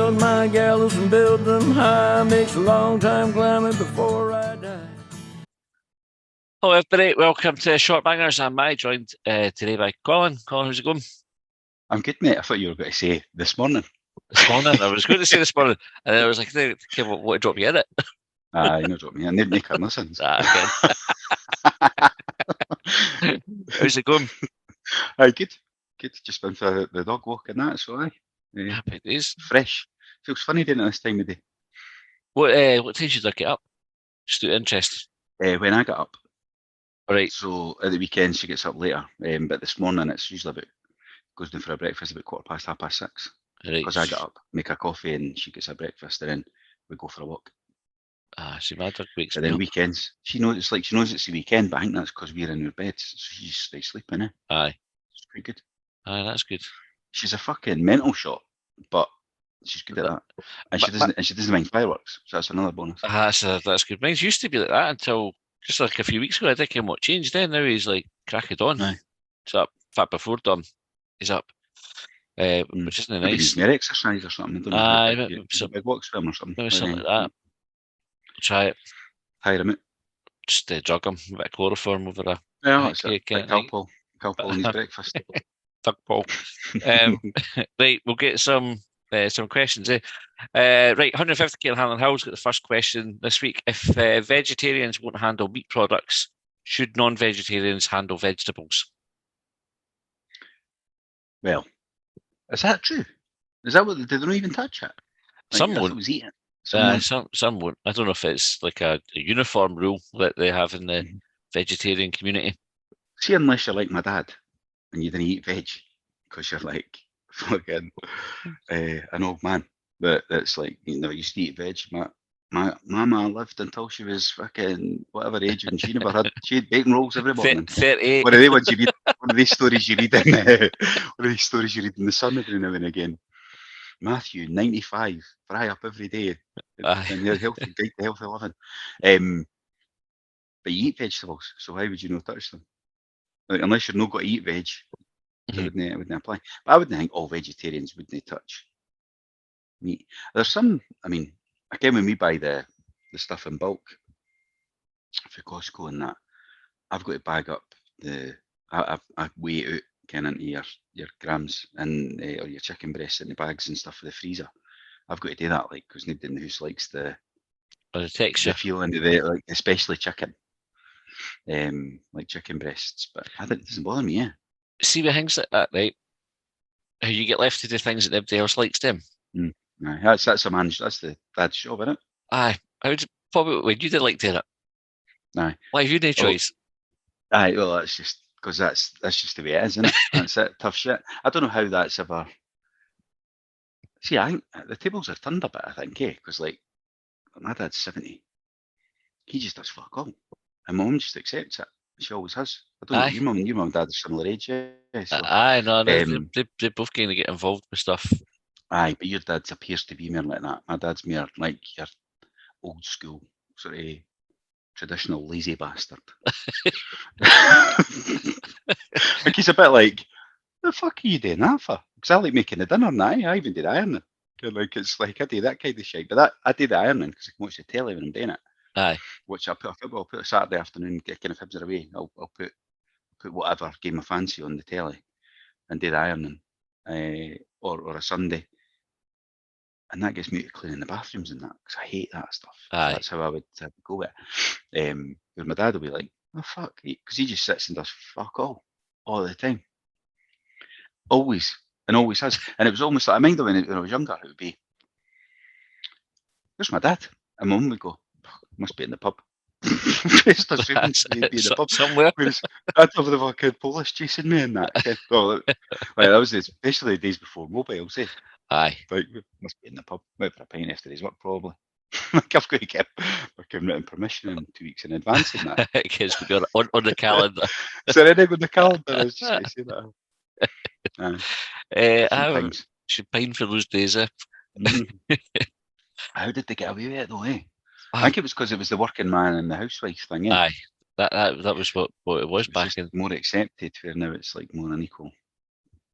build my gallows and build them high. Makes a long time climbing before I die. Hello, everybody. Welcome to Shortbangers. I'm joined today by Colin. Colin, how's it going? I'm good, mate. I thought you were going to say this morning. This morning? I was going to say this morning, and then I was like, okay, what drop you in it? You know, drop me in. Nobody can listen. How's it going? Aye, good. Good. Just been for the dog walk and that, so aye. Happy days. Fresh. Feels funny doing it this time of day. What time should I get up? Just out of interest. When I got up. All right. So at the weekend she gets up later, but this morning it's usually goes down for a breakfast about 6:15. Right. Because I get up, make a coffee, and she gets her breakfast, and then we go for a walk. See, my dog wakes And then weekends, she knows it's the weekend, but I think that's because we're in our beds, so she just stays sleeping. Aye. It's pretty good. Aye, that's good. She's a fucking mental shot, but she's good at that. And she doesn't mind fireworks, so that's another bonus. That's good. Mine used to be like that until just like a few weeks ago. I think what changed then. Now he's like cracking on. Aye. He's up. In fact, before dawn, he's up. Which isn't nice. Maybe more exercise or something. Aye, big walks for him or something. Maybe something like that. Try it. Hire him out. Just drug him a bit of chloroform over a that's it. Calpol in his breakfast. Doug Paul. Right, we'll get some questions. Right, 150k Hanlon Hill's got the first question this week. If vegetarians won't handle meat products, should non-vegetarians handle vegetables? Well, is that true? Is that what they don't even touch it? Some won't. It was eaten. Some won't. I don't know if it's like a uniform rule that they have in the vegetarian community. See, unless you're like my dad and you didn't eat veg because you're like fucking an old man that's like you never used to eat veg. My mama lived until she was fucking whatever age, and she had bacon rolls every morning. 38. One of the ones you read. One of these stories you read in the Sun every now and again. Matthew 95, fry up every day, and they're healthy, guide to healthy living. But you eat vegetables, so why would you not touch them? Like, unless you're not got to eat veg, it wouldn't apply. But I wouldn't think all vegetarians wouldn't touch meat. There's some. I mean, again, when we buy the stuff in bulk for Costco and that, I've got to bag up I weigh it out kind of into your grams and or your chicken breasts in the bags and stuff for the freezer. I've got to do that, like, because nobody in the house likes the texture, the feeling of the, like, especially chicken, like chicken breasts. But it doesn't bother me. Yeah. See with things like that, right? How you get left to do things that everybody else likes them. Aye, that's a man's. That's the dad's job, isn't it? Aye, I would probably when you did like doing it. Aye. Why have you no choice? Aye, well, that's just because that's just the way it is, isn't it? That's it. Tough shit. I don't know how that's ever. See, I think the tables are turned a bit. I think, because like my dad's 70, he just does fuck all, and my mum just accepts it. She always has. I don't know. Your mum and dad are similar age, yeah. So, aye, no, they both kind of get involved with stuff. Aye, but your dad appears to be more like that. My dad's more like your old school sort of traditional lazy bastard. Like, he's a bit like, the fuck are you doing that for? Because I like making the dinner and I even did ironing. Like, it's like I do that kind of shit. But I do the ironing because I can watch the telly when I'm doing it. Aye. Which I'll put a Saturday afternoon, kind of Hibs are away. I'll put whatever game of fancy on the telly and do the ironing, or a Sunday. And that gets me to cleaning the bathrooms and that, because I hate that stuff. Aye. So that's how I would go with it. Where my dad will be like, oh fuck, because he just sits and does fuck all the time. Always, and always has. And it was almost like, I mind when I was younger, it would be, where's my dad? And my mum would go, must be in the pub. Just assumed he'd be in the pub somewhere. I'd have the fucking Polish chasing me and that. Well, that was especially the days before mobiles, eh? Aye. Like, must be in the pub. Went for a pint after his work, probably. Like, I've got to get fucking written permission in 2 weeks in advance and that. Because we got on the calendar. Is there anything on the calendar? I was just going to say that. I should pine for those days, eh? How did they get away with it, though, eh? I think it was because it was the working man and the housewife thing, eh? Aye. That was what it was back in. More accepted, where now it's like more unequal.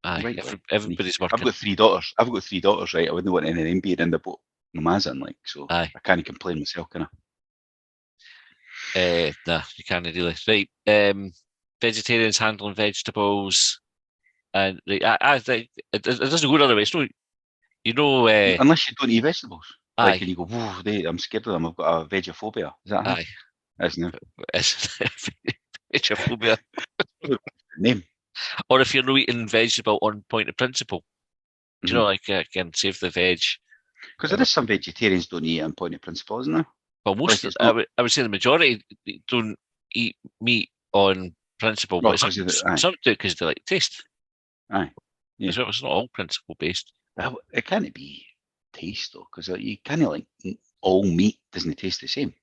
Aye, Right. everybody's I've working. got 3 daughters. Right? I wouldn't want any of them being in the boat my ma's in, like, so Aye. I can't complain myself, can I? Nah, you can't really. Right. Vegetarians handling vegetables, and I think it doesn't go the other way. It's no, Unless you don't eat vegetables. Like, aye, and you go, whoa, I'm scared of them. I've got a vegophobia. Is that aye. Isn't it? It's vegophobia. Name. Or if you're not eating vegetable on point of principle, do you know, like again, save the veg. Because there is some vegetarians don't eat on point of principle, isn't there? Well, Like, it's not. I would say the majority don't eat meat on principle, Well, but because of the. some do it because they like taste. Aye. Yeah. As well, it's not all principle based. Well, it can't be taste though, because you kind of like all meat doesn't taste the same.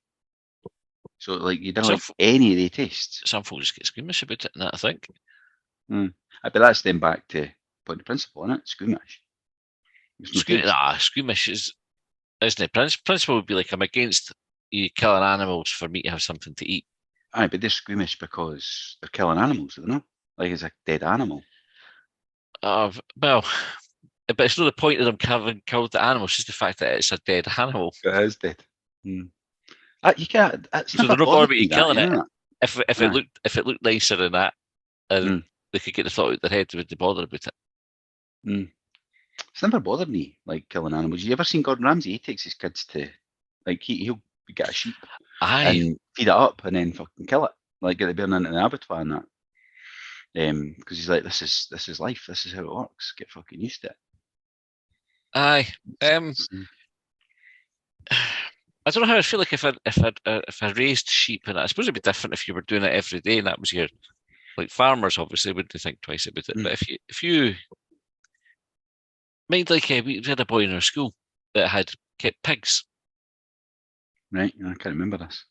So like you don't like any of the tastes. Some folks just get squeamish about it, and that I think. But that's then back to point of principle, isn't it? Squeamish. Squeamish isn't it? Principle would be like, I'm against you killing animals for me to have something to eat. Aye, but they're squeamish because they're killing animals, isn't it? Like it's a dead animal. Well, but it's not the point of them having killed the animal, it's just the fact that it's a dead animal. It is dead. You can't. So they're not bothered about you killing it. If it looked nicer than that, and they could get the thought out their head, they would bother about it. It's never bothered me, like killing animals. You ever seen Gordon Ramsay? He takes his kids to, like, he'll get a sheep and feed it up and then fucking kill it, like get it burning into the abattoir and that. Because he's like, this is life. This is how it works. Get fucking used to it. Aye. I don't know how I feel like if I raised sheep, and I suppose it'd be different if you were doing it every day and that was your, like, farmers obviously wouldn't think twice about it. But if you mind, like, we had a boy in our school that had kept pigs. Right, I can't remember this.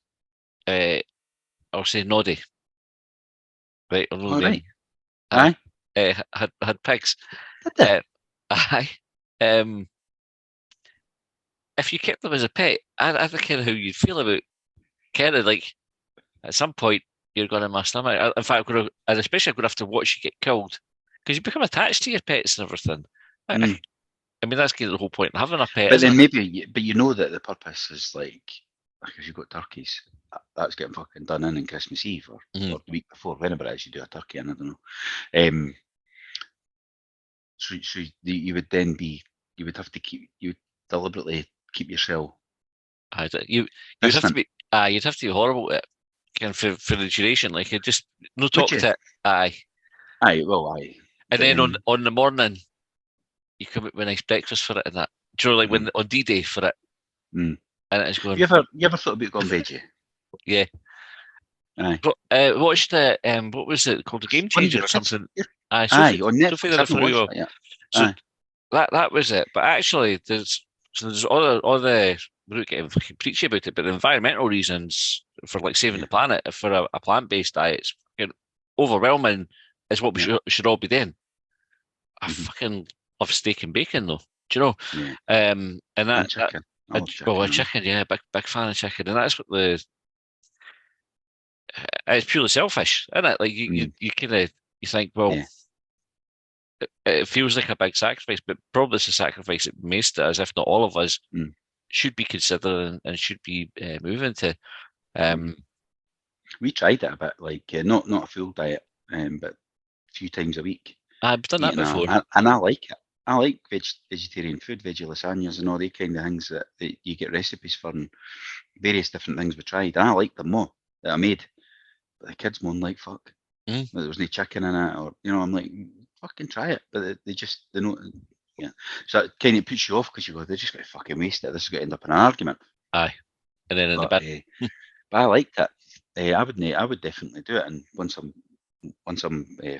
I'll say Noddy. Right, right. Aye. Had pigs. Aye. If you kept them as a pet, I don't care how you'd feel about kind of like at some point you're going to my stomach. In fact, and especially I'm going to have to watch you get killed because you become attached to your pets and everything. I mean, that's kind of the whole point of having a pet. But then maybe, but you know that the purpose is like if you've got turkeys, that's getting fucking done in Christmas Eve or the week before, whenever it is you do a turkey, and I don't know. So you would then be, you would have to you would deliberately keep yourself. You'd have to be horrible at it, for the duration, like it just no talk to it. Aye. And then on the morning, you come up with a nice breakfast for it and that. Do you know, like when on D-Day for it, and it's going. You ever thought about going veggie? Yeah. Aye. Watched the what was it called, the Game Changer or something? On Netflix. So that was it. But actually, there's all the we're not getting fucking preachy about it, but the environmental reasons for like saving the planet for a plant-based diet, it's fucking overwhelming. Is what we should all be doing. I fucking love steak and bacon though. Do you know? Yeah. And that chicken. Chicken, yeah, big fan of chicken, and that's what it's purely selfish, isn't it? Like you kind of you think, well, it feels like a big sacrifice, but probably it's a sacrifice that most of us, if not all of us, should be considering and should be moving to. We tried it a bit, like not a full diet, but a few times a week. I've done that before, and I like it. I like vegetarian food, veggie lasagnas and all the kind of things that you get recipes for, and various different things we tried. And I like them more that I made. But the kids moan like fuck. There was no chicken in it, or I'm like, fucking try it. But they don't. Yeah. So it kind of puts you off because you go, they're just going to fucking waste it. This is going to end up in an argument. Aye. And then in the bin. But I liked it. I would definitely do it. And once I'm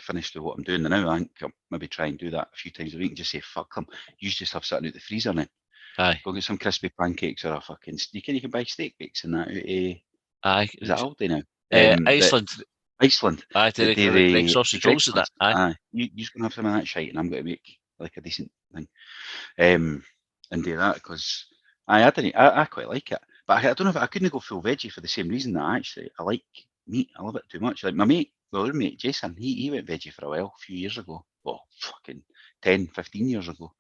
finished with what I'm doing now, I think I'll maybe try and do that a few times a week and just say, fuck them. You just have something out the freezer now. Aye. Go get some crispy pancakes or a fucking, you can buy steak bakes and that. Aye. Is that Aldi now? Iceland. Aye, the sausage rolls and that. Aye. You're just going to have some of that shite and I'm going to make like a decent thing. And do that because I quite like it. But I don't know if I couldn't go full veggie for the same reason that I like meat. I love it too much. Like my roommate Jason, he went veggie for a while, a few years ago. fucking 10, 15 years ago.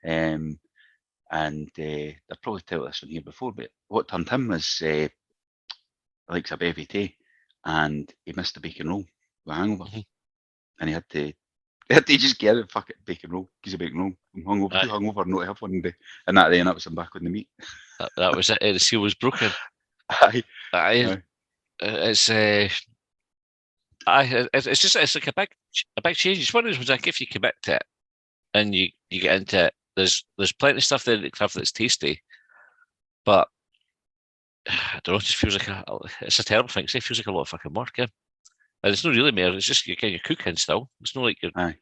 And I've probably told this on here before, but what turned him was likes a bevy tea, and he missed the bacon roll with a hangover, and he had to just get a fucking bacon roll, because of bacon roll. I'm hungover, too hungover not to have one day, and that was him back on the meat. That was it. The seal was broken. Aye. It's it's like a big change. It's one of those ones like if you commit to it and you get into it, there's plenty of stuff there that craft that's tasty, but I don't know. It just feels like it's a terrible thing. It feels like a lot of fucking work. Yeah? And it's not really more. It's just you're cooking still. It's not like your I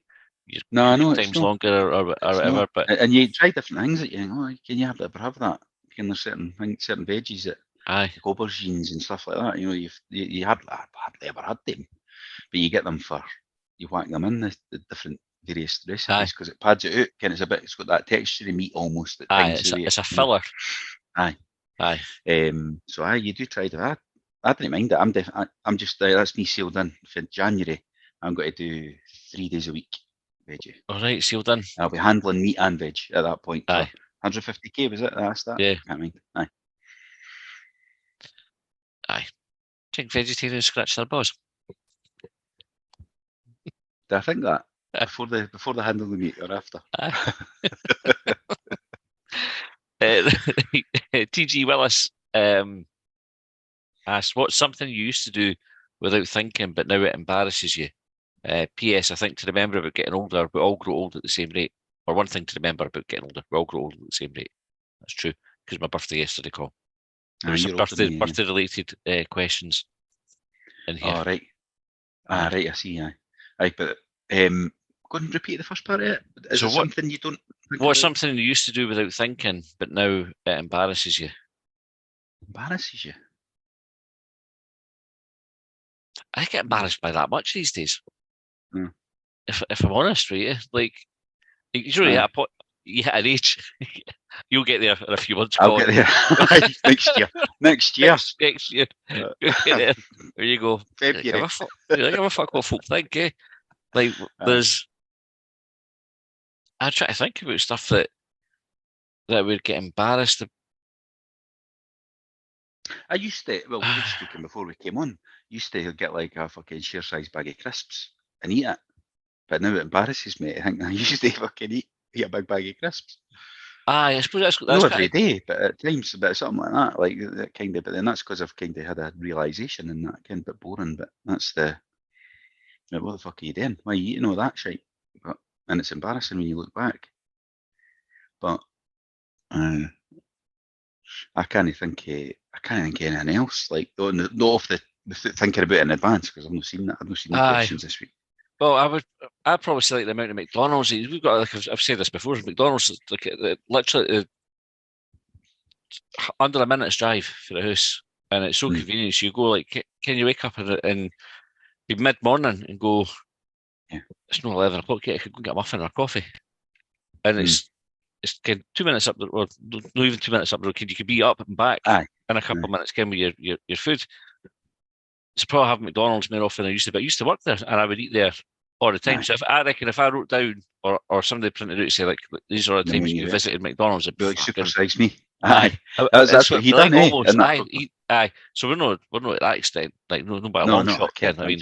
know time's longer or whatever. Not. But and you try different things that you think, can you have that? Can there's certain veggies that like aubergines and stuff like that. You know, you hardly ever had them, but you get them you whack them in the different various recipes because it pads it out. It's got that texture of meat almost. It's a filler. Aye. So you do try that. I didn't mind it. I'm just that's me sealed in for January. I'm going to do 3 days a week veggie. All right, sealed in. I'll be handling meat and veg at that point. Aye. 150k was it? That's that. Yeah. Can't mind. Aye. I think vegetarians scratch their balls. Do I think that before the handle the meat or after? TG Willis asked, what's something you used to do without thinking, but now it embarrasses you? P.S. I think to remember about getting older, we all grow old at the same rate. Or one thing to remember about getting older, we all grow old at the same rate. That's true, because my birthday yesterday, Cole. There was some birthday related questions in here. Oh, right. Right, I see. Aye, but go and repeat the first part of it. Is there something you don't think what's something you used to do without thinking, but now it embarrasses you? Embarrasses you? I get embarrassed by that much these days. Mm. If I'm honest, right? Like, you hit an age, you'll get there in a few months. I'll get there next year. Next year. There you go. February. Give a fuck what folk think, eh? Like, I try to think about stuff that would get embarrassed. I used to, we were speaking before we came on, used to get like a fucking share size bag of crisps and eat it. But now it embarrasses me. I think I used to fucking eat a big bag of crisps. I suppose that's not every day, but at times, but something like that, like that kind of. But then that's because I've kind of had a realization and that kind of bit boring. But that's what the fuck are you doing? Why are you eating all that shit? And it's embarrassing when you look back. But I can't think anything else. Like not off the thinking about it in advance because I've not seen that. I've not seen the questions this week. Well, I'd probably say like the amount of McDonald's. We've got, like I've said this before, McDonald's like literally under a minute's drive for the house, and it's so convenient. So you go like, can you wake up and be mid-morning and go? Yeah. It's not 11 o'clock yet. I could go get a muffin or a coffee, and it's 2 minutes up the road. Not even 2 minutes up the road. You could be up and back in a couple of minutes. With your food. So probably have McDonald's more often than I used to, but I used to work there and I would eat there all the time. So if I wrote down or somebody printed out say like these are the times you visited McDonald's, it'd be like supersize me. Aye. That's what he done, almost, aye. So we're not at that extent. Like no by a long shot. I mean,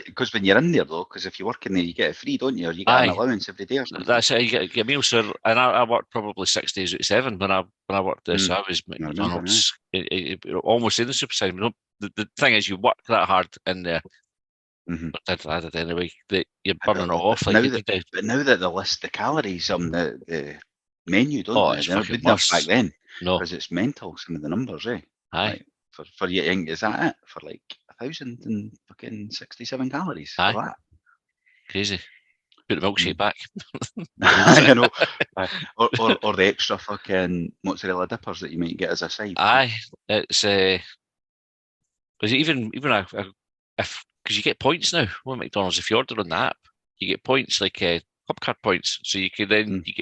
because when you're in there though, because if you work in there, you get it free, don't you? Or you get an allowance every day or something. That's it. You get meals. So, and I worked probably 6 days out of 7 when I worked there. So I was McDonald's almost in the supersize. The thing is, you work that hard in there. I did anyway. That you're burning it off. But now that they list the calories on the menu, don't they? They wouldn't have back then. No, because it's mental. Some of the numbers, eh? Aye. Like, for you, is that it? For like 1,067 calories. Aye. For that. Crazy. Put the milkshake back. I know. Or the extra fucking mozzarella dippers that you might get as a side. Aye, it's because even if because you get points now on McDonald's if you order on the app, you get points like club card points, so you can then you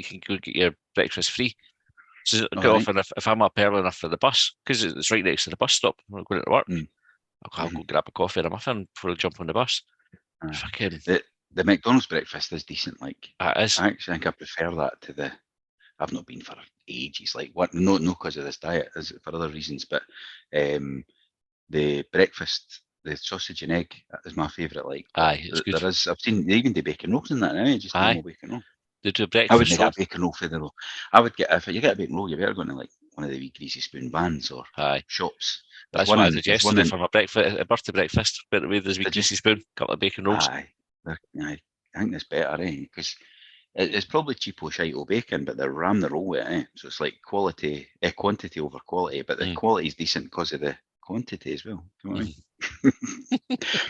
can go get your breakfast free. So often if I'm up early enough for the bus, because it's right next to the bus stop, when I'm going to work, I'll go grab a coffee and a muffin before I jump on the bus. The The McDonald's breakfast is decent. Like, That is. I actually think I prefer that to the. I've not been for ages. Like, what? No, because of this diet, is it for other reasons? But the breakfast, the sausage and egg is my favourite. Like, Aye, it's good. there is. I've seen they even do bacon rolls in that now. Just normal bacon roll. They do a I breakfast wouldn't roll. get a bacon roll for the roll. I would get if you get a bacon roll, you better go to like one of the wee greasy spoon vans or shops. There's That's what I there's suggested one in, for my breakfast, a birthday breakfast. But with this wee Did you? greasy spoon, couple of bacon rolls. Aye, I think that's better, because it's probably cheapo shite bacon, but they're ram the roll with it, So it's like quantity over quality, but the quality is decent because of the quantity as well. Do you know what I mean?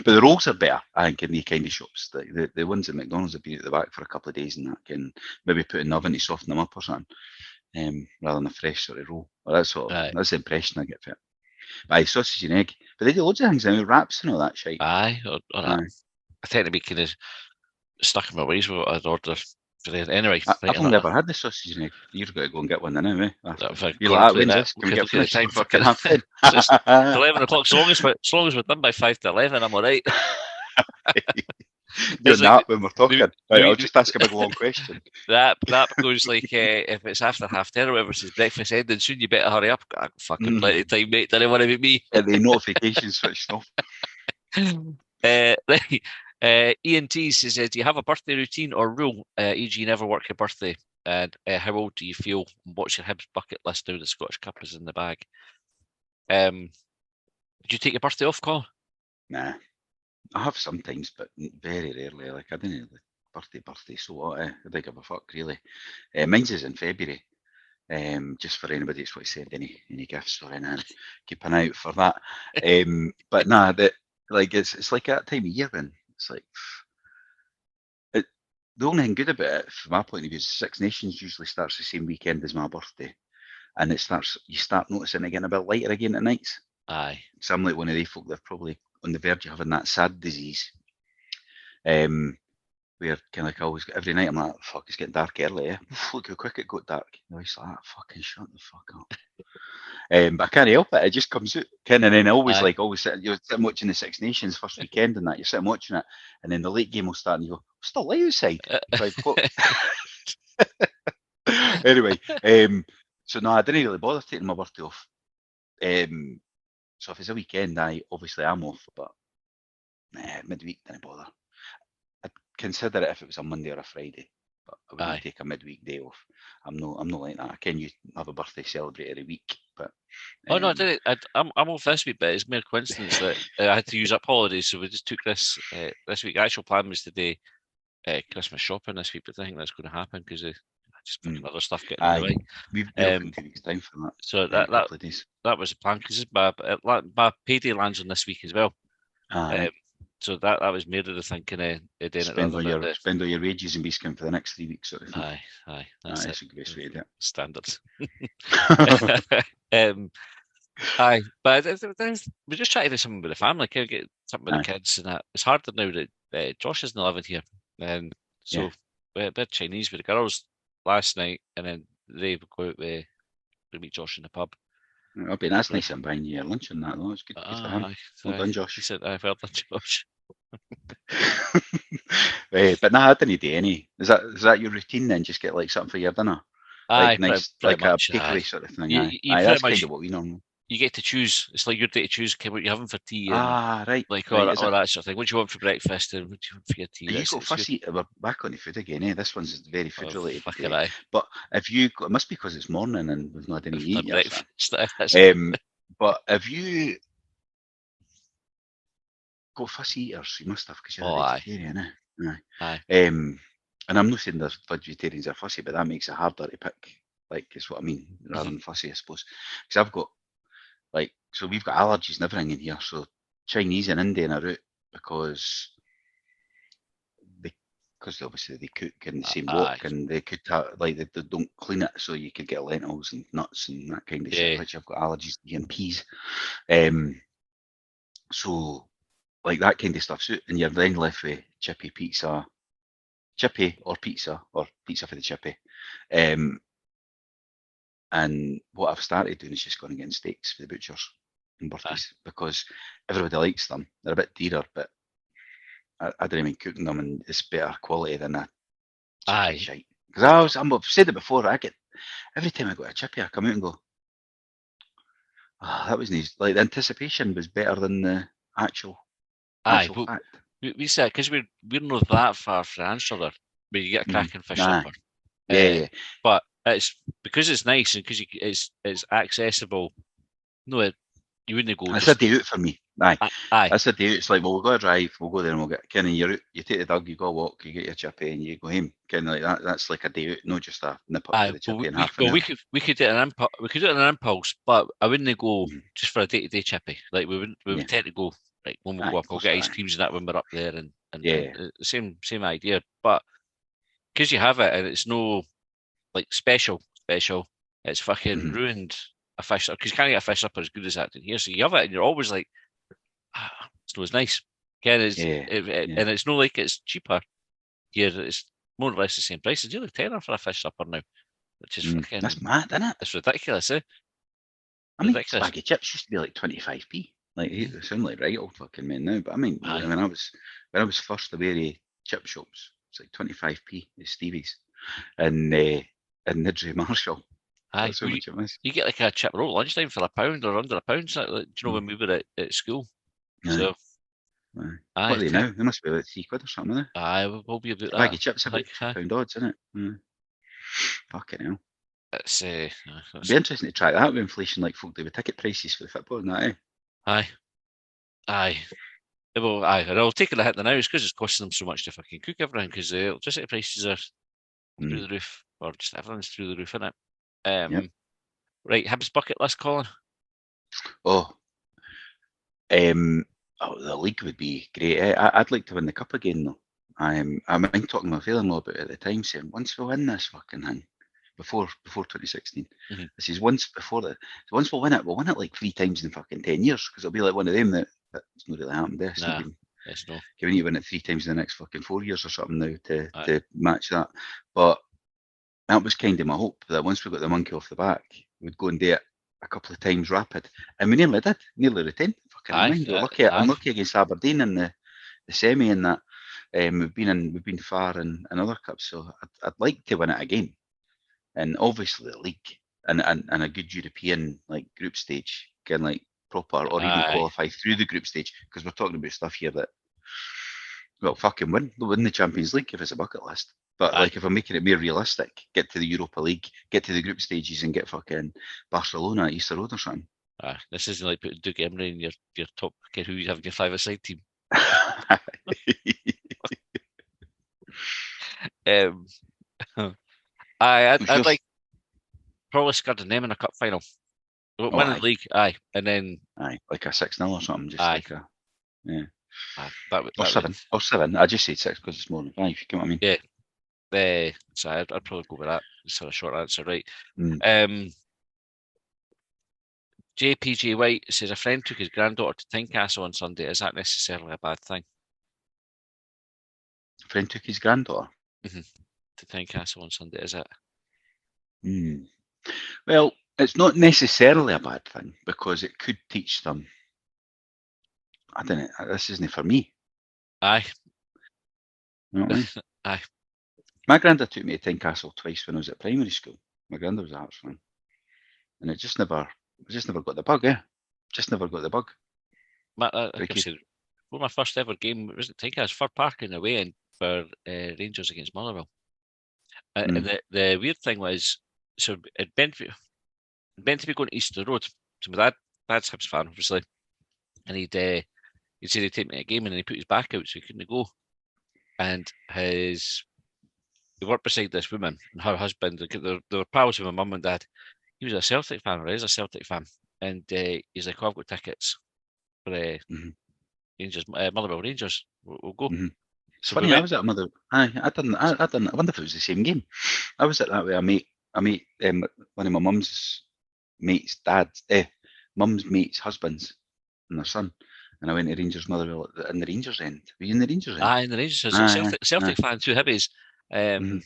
But the rolls are better, I think, in the kind of shops. The ones at McDonald's have been at the back for a couple of days and that can maybe put in the oven to soften them up or something, rather than a fresh sort of roll. Well, that's the impression I get from it. Aye, sausage and egg. But they do loads of things now, wraps and all that shite. Aye, or I tend to be kind of stuck in my ways with what I'd order for the anyway. I've only ever had the sausage and egg. You've got to go and get one then, eh? You're like, when's this? Can we get finished? time for fucking half 10. It's 11 o'clock. As long as we're done by 5 to 11, I'm all right. You're It's not like when we're talking. I'll just ask a big long question. That goes like if it's after 10:30 or whatever, says breakfast ending soon, you better hurry up. Got fucking plenty of time, mate. Don't worry about me. The notifications switched off. Right. Ian T says, do you have a birthday routine or rule? E.g., never work your birthday. And how old do you feel? What's your Hibs bucket list now? The Scottish Cup is in the bag. Did you take your birthday off, Colin? Nah, I have sometimes, but very rarely. Like, I don't know, birthday. So what? I don't give a fuck, really. Mine's is in February. Just for anybody that's what send any gifts or anything, keep an eye out for that. But nah, it's like that time of year when it's like the only thing good about it, from my point of view, is Six Nations usually starts the same weekend as my birthday, and you start noticing it getting a bit lighter again at nights. Aye. So I'm like one of the folk that are probably on the verge of having that sad disease. Where kind of like always every night I'm like, fuck, it's getting dark early. Yeah? Look how quick it got dark. You know, it's like, fucking shut the fuck up. But I can't help it. It just comes out. And then always you're sitting watching the Six Nations first weekend and that. You're sitting watching it, and then the late game will start, and you go, it's still light outside. Like, anyway, so no, I didn't really bother taking my birthday off. So if it's a weekend, obviously I'm off, but midweek didn't bother. I'd consider it if it was a Monday or a Friday, but I wouldn't take a midweek day off. I'm not like that. I can you have a birthday celebrate every week, but no, I didn't. I'm off this week, but it's mere coincidence that I had to use up holidays, so we just took this week. The actual plan was to do Christmas shopping this week, but I think that's going to happen because just fucking other stuff getting in the way. We've been in 2 weeks' time for that. So a couple of days. That was the plan because my payday lands on this week as well. So that was made of the thinking of doing spend all your wages and Beastcamp for the next 3 weeks. Sort of thing. Aye. That's a great way to do it. Standards. Aye, but we just try to do something with the family, get something with the kids, and that. It's harder now that Josh isn't living here, and so we had Chinese with the girls last night, and then they would go out to meet Josh in the pub. It'll be nice I'm buying you your lunch and that though. It's good for him. Well done, Josh. He said, well done, Josh. But nah, I didn't do any. Is that your routine then? Just get like something for your dinner? Aye, nice, pretty like much, a bakery sort of thing. That's kind of what we normally. You get to choose. It's like your day to choose what you're having for tea. Right. Like all that sort of thing. What do you want for breakfast and what do you want for your tea? You got fussy. We're back on the food again. This one's very food related. But it must be because it's morning and we've not had any eat yet. But if you got fussy eaters, you must have because you're a vegetarian. Aye. And I'm not saying there's vegetarians are fussy, but that makes it harder to pick. Like, is what I mean, rather than fussy, I suppose. Because I've got so we've got allergies and everything in here. So Chinese and Indian are out because obviously they cook in the same wok and they could they don't clean it, so you could get lentils and nuts and that kind of shit, which I've got allergies to, and peas. So like that kind of stuff's out, and you're then left with chippy or pizza for the chippy. And what I've started doing is just going and getting steaks for the butchers and birthdays because everybody likes them. They're a bit dearer, but I don't even cooking them, and it's better quality than that Aye. shite. Because I've said it before. Every time I go to a chippy, I come out and go, that was nice. Like the anticipation was better than the actual But fact. we said because we're not that far from each other, where you get a cracking fish supper. Yeah. But it's because it's nice and because it's accessible. No, you wouldn't go. That's a day out for me. Aye. Aye. That's a day out. It's like, well, we'll go a drive, we'll go there and we'll get kind of you take the dog, you go a walk, you get your chippy and you go home. Kind of like that. That's like a day out, not just a nip up to the chippy in half an hour. We could do it an impulse, but I wouldn't go just for a day-to-day chippy. Like we would tend to go like when we go up, we'll get ice creams and that when we're up there, and the same idea. But because you have it and it's no like special, it's fucking ruined a fish because you can't get a fish supper as good as that in here. So you have it and you're always like, it's not as nice. Again, and it's not like it's cheaper. Here it's more or less the same price. It's nearly tenner for a fish supper now, which is fucking. That's mad, isn't it? It's ridiculous, eh? I mean, a bag of chips used to be like 25p. Like they sound like right old fucking men now, but I mean, when I was first aware of chip shops, it's like 25p at Stevie's, and Nidri Marshall. Aye, so you get like a chip roll at lunchtime for £1 or under £1. So, do you know when we were at school? Aye. So, what are they now? They must be about £3 or something, are they? Aye, we'll be about a bag of chips about £2 odds, isn't it? Fucking hell. It's it'd be interesting to track that with inflation, like folk do with ticket prices for the football and that, eh? Aye. Well, and I'll take it a hit now because it's costing them so much to fucking cook everything because the electricity prices are through the roof, or just everything's through the roof, isn't it? Right, Hibs bucket list, Colin. The league would be great. I'd like to win the cup again, though. I mind talking to my father-in-law about it at the time, saying once we win this fucking thing, before 2016, this is once we'll win it like 3 times in fucking 10 years, because it'll be like one of them that's not really happened. It's not been, you need to win it 3 times in the next fucking 4 years or something now to match that. But that was kind of my hope, that once we got the monkey off the back, we'd go and do it a couple of times rapid, and we nearly did, nearly retained. Fucking lucky. I'm lucky against Aberdeen in the semi and that. We've been far in other cups, so I'd like to win it again, and obviously the league and a good European like group stage, can like proper or even qualify through the group stage, because we're talking about stuff here that, well, fucking win the Champions League if it's a bucket list. But like if I'm making it more realistic, get to the Europa League, get to the group stages, and get fucking Barcelona at Easter Road or something. This isn't like putting Duke Emery in your top kid who you have in your 5-a-side team. I'd like probably scud them in a cup final. Win the league, and then like a 6-0 or something, just like a or 7. I just said 6 because it's more than 5. You get what I mean? Yeah. So I'd probably go with that. Just a short answer, right? JPJ White says a friend took his granddaughter to Tynecastle on Sunday. Is that necessarily a bad thing? A friend took his granddaughter to Tynecastle on Sunday, is it? Well, it's not necessarily a bad thing, because it could teach them. I don't know. This isn't for me. Aye. You know what I mean? Aye. My granddad took me to Tynecastle twice when I was at primary school. My granddad was a Hearts fan, and I just never got the bug. Just never got the bug. My first ever game was at Tynecastle, Fir Park in the away end for Rangers against Motherwell. And the weird thing was, so it meant to be going to Easter Road. So my dad's Hibs fan, obviously, and he'd said he'd take me to a game, and then he put his back out so he couldn't go. And he worked beside this woman and her husband. They were pals with my mum and dad. He was a Celtic fan, or is a Celtic fan, and he's like, I've got tickets for Rangers, Motherwell Rangers. We'll go. It's funny, I was at Motherwell. I didn't. I wonder if it was the same game. I was at that with a mate. One of my mum's mates' mum's mates' husbands and their son. And I went to Rangers Motherwell in the Rangers end. Were you in the Rangers end? In the Rangers. Celtic fan, 2 Hibbies. In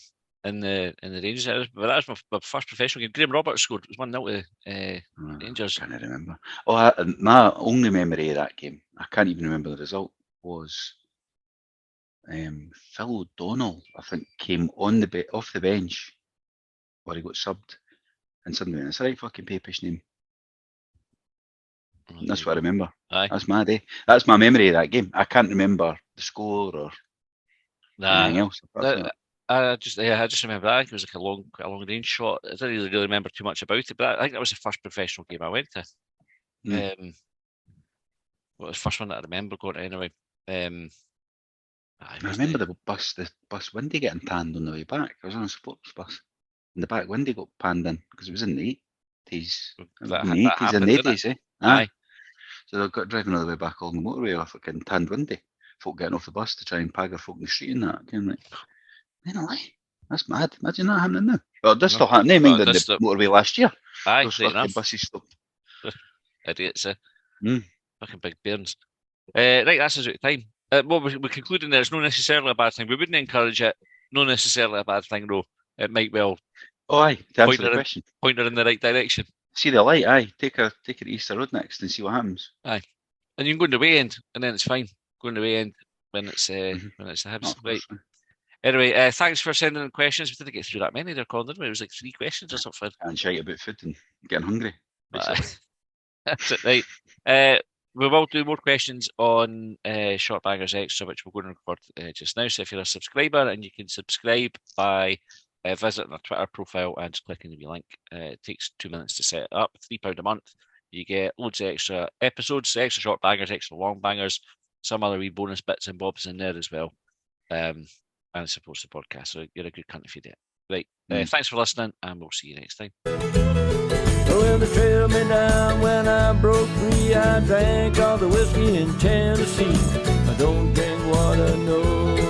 the Rangers, but that was my first professional game. Graham Roberts scored. It was 1-0 to Rangers. I can't remember. My only memory of that game, I can't even remember the result, was Phil O'Donnell, I think, came on the off the bench, or he got subbed, and somebody went, "It's a right fucking papish name." That's what I remember. Aye. That's my day. That's my memory of that game. I can't remember the score or anything else. I just remember that. I think it was like quite a long range shot. I don't really remember too much about it, but I think that was the first professional game I went to. Well, it was the first one that I remember going to anyway. I remember the bus window getting panned on the way back. I was on a sports bus, and the back window got panned in because it was in the 80s. In the 80s and 80s, eh? Aye. So they got driving all the way back along the motorway off a fucking tanned window. Folk getting off the bus to try and pagger folk in the street and that. Again, like, that's mad. Imagine that happening now. Well, this still happening. Mind on the motorway last year. Aye, those fucking buses stopped. Idiots, eh? Fucking big bairns. Right, that's us out of time. Well, we're concluding there's no necessarily a bad thing. We wouldn't encourage it. No necessarily a bad thing, though. It might well. Oh, aye. To answer the question. Point her in the right direction. See the light, aye. Take her to Easter Road next and see what happens. Aye. And you can go in the way end, and then it's fine. Go in the way end when it's the Hibs. Right. Anyway, thanks for sending in questions. We didn't get through that many there, Colin, didn't we? It was like 3 questions or something. And shite about food and getting hungry. That's it, right. We will do more questions on Shortbangers Extra, which we're going to record just now. So if you're a subscriber, and you can subscribe by visiting our Twitter profile and just clicking the wee link. It takes 2 minutes to set it up. £3 a month. You get loads of extra episodes, extra Shortbangers, extra Longbangers, some other wee bonus bits and bobs in there as well. And it supports the podcast, so you're a good cunt if you do it. Right. Thanks for listening, and we'll see you next time. Well, they trailed me down when I broke free. I drank all the whiskey in Tennessee. I don't drink water, no.